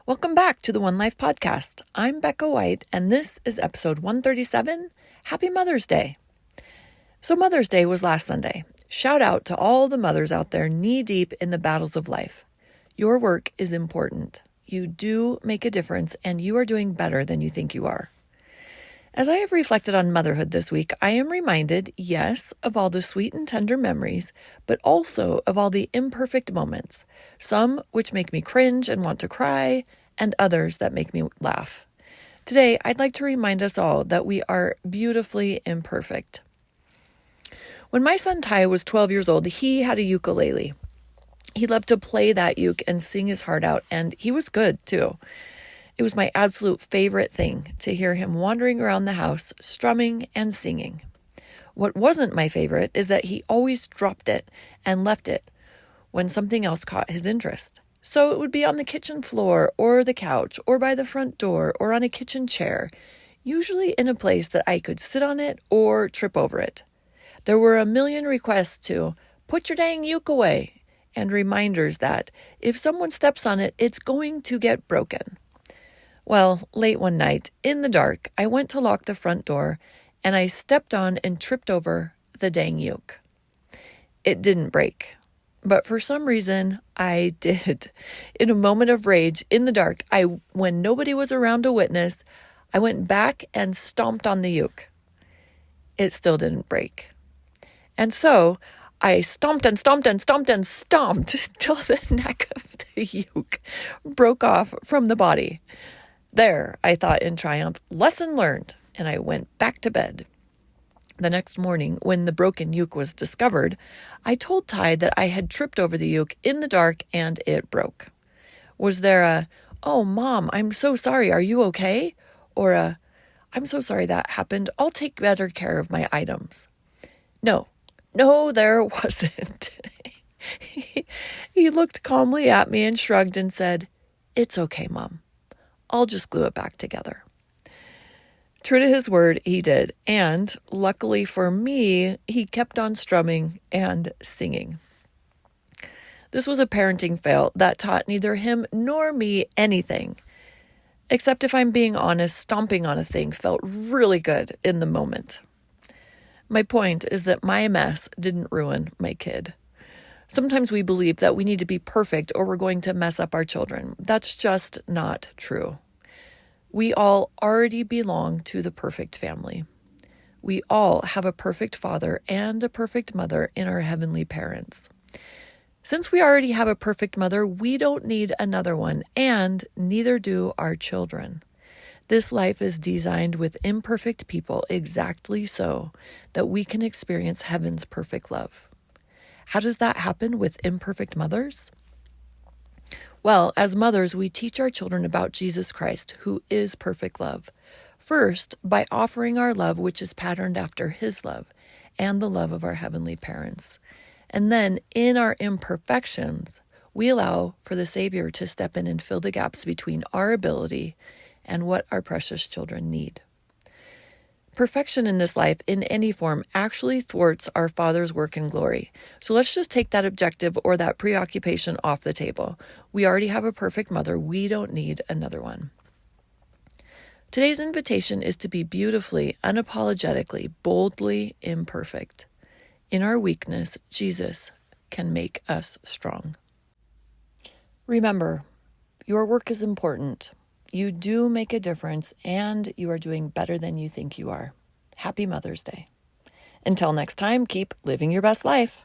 Welcome back to the One Life Podcast. I'm Behka White, and this is episode 137. Happy Mother's Day. So Mother's Day was last Sunday. Shout out to all the mothers out there knee-deep in the battles of life. Your work is important. You do make a difference, and you are doing better than you think you are. As I have reflected on motherhood this week, I am reminded, yes, of all the sweet and tender memories, but also of all the imperfect moments, some which make me cringe and want to cry, and others that make me laugh. Today, I'd like to remind us all that we are beautifully imperfect. When my son Ty was 12 years old, he had a ukulele. He loved to play that uke and sing his heart out, and he was good too. It was my absolute favorite thing to hear him wandering around the house, strumming and singing. What wasn't my favorite is that he always dropped it and left it when something else caught his interest. So it would be on the kitchen floor or the couch or by the front door or on a kitchen chair, usually in a place that I could sit on it or trip over it. There were a million requests to put your dang uke away and reminders that if someone steps on it, it's going to get broken. Well, late one night, in the dark, I went to lock the front door, and I stepped on and tripped over the dang uke. It didn't break, but for some reason, I did. In a moment of rage, in the dark, when nobody was around to witness, I went back and stomped on the uke. It still didn't break. And so, I stomped and stomped and stomped and stomped till the neck of the uke broke off from the body. There, I thought in triumph, lesson learned, and I went back to bed. The next morning, when the broken uke was discovered, I told Ty that I had tripped over the uke in the dark and it broke. Was there a, "Oh, Mom, I'm so sorry, are you okay?" Or a, "I'm so sorry that happened, I'll take better care of my items"? No, there wasn't. He looked calmly at me and shrugged and said, "It's okay, Mom. I'll just glue it back together." True to his word, he did. And luckily for me, he kept on strumming and singing. This was a parenting fail that taught neither him nor me anything. Except if I'm being honest, stomping on a thing felt really good in the moment. My point is that my mess didn't ruin my kid. Sometimes we believe that we need to be perfect or we're going to mess up our children. That's just not true. We all already belong to the perfect family. We all have a perfect father and a perfect mother in our heavenly parents. Since we already have a perfect mother, we don't need another one, and neither do our children. This life is designed with imperfect people exactly so that we can experience heaven's perfect love. How does that happen with imperfect mothers? Well, as mothers, we teach our children about Jesus Christ, who is perfect love. First, by offering our love, which is patterned after his love and the love of our heavenly parents. And then, in our imperfections, we allow for the Savior to step in and fill the gaps between our ability and what our precious children need. Perfection in this life, in any form, actually thwarts our Father's work and glory. So let's just take that objective or that preoccupation off the table. We already have a perfect mother. We don't need another one. Today's invitation is to be beautifully, unapologetically, boldly imperfect. In our weakness, Jesus can make us strong. Remember, your work is important. You do make a difference, and you are doing better than you think you are. Happy Mother's Day. Until next time, keep living your best life.